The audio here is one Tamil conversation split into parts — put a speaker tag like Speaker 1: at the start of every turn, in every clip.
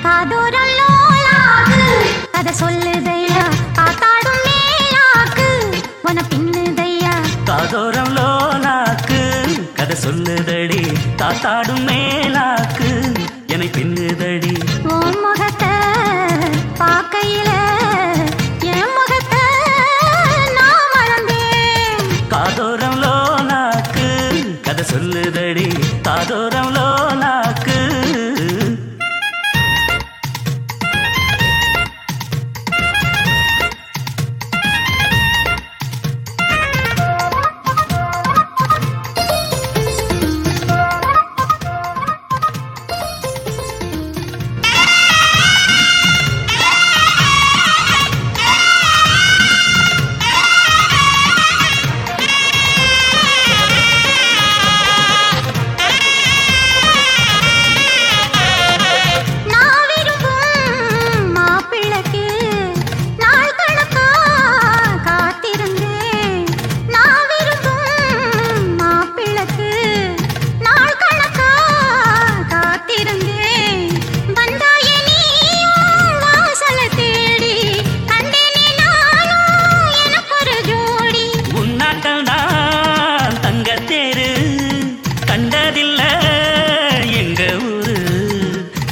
Speaker 1: காதோரம் லோலாக்கு கதை சொல்லுதையா காத்தாடும் மேலாக்கு உன பின்னுதையா
Speaker 2: காதோரம் லோலாக்கு கதை சொல்லுதடி காத்தாடும் மேலாக்கு என்னை பின்னுதடி
Speaker 1: உன் முகத்தை பார்க்கையில என் முகத்தை நான் மறந்தேன்
Speaker 2: காதோரம் லோலாக்கு கதை சொல்லுதடி காதோரம் லோலாக்கு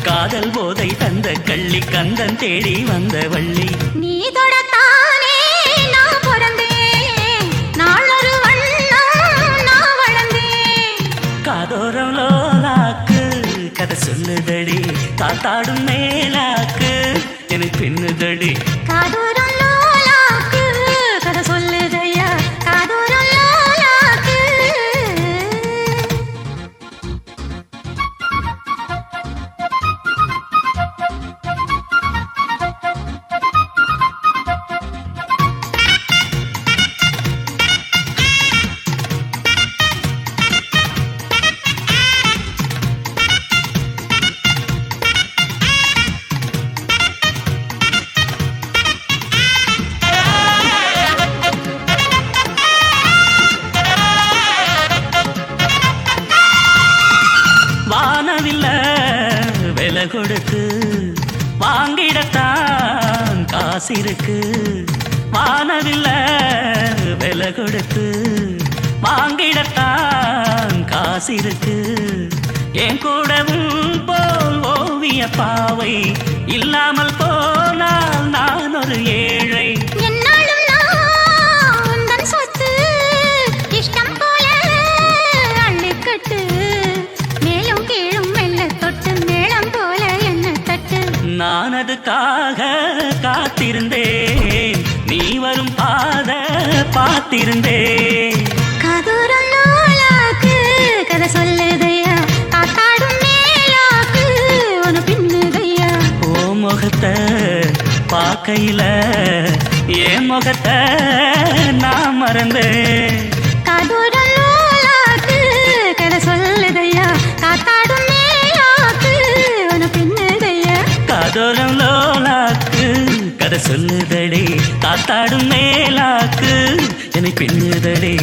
Speaker 2: காதல் போதை தந்த கள்ளி கந்தன் தேடி வந்த வள்ளி
Speaker 1: நீ தொடத்தானே நான் பிறந்தேன் நாளொரு வண்ணம் நான் வளர்ந்தேன்
Speaker 2: காதோரம் லோலாக்கு கதை சொல்லுதடி காத்தாடும் மேலாக்கு எனக்கு பின்னுதடி
Speaker 1: காதோரம் லோலாக்கு கதை சொல்லுதையா காதோரம் லோலாக்கு
Speaker 2: வானவில்ல விலை கொடுத்து வாங்கிடத்தான் காசிருக்கு வானவில்ல விலை கொடுத்து வாங்கிடத்தான் காசிருக்கு என் கூடவும் போல் ஓவிய பாவை இல்லாமல் போனால் நான் ஒரு ஏழை நான் அதுக்காக காத்திருந்தேன் நீ வரும் பாத பார்த்திருந்தேன்
Speaker 1: காதோரம் லோலாக்கு கதை சொல்லுதையா காத்தாடும் மேலாக்கு உன பின்னுதையா
Speaker 2: ஓ முகத்தை பார்க்கையில என் முகத்தை நான் மறந்தேன்
Speaker 1: காதோரம் லோலாக்கு கதை சொல்லுதையா காத்தாடும் மேலாக்கு உன பின்னுதையா
Speaker 2: காதோரம் லோலாக்கு கதை சொல்லுதடி காத்தாடும் மேலாக்கு என்னை பின்னுதடி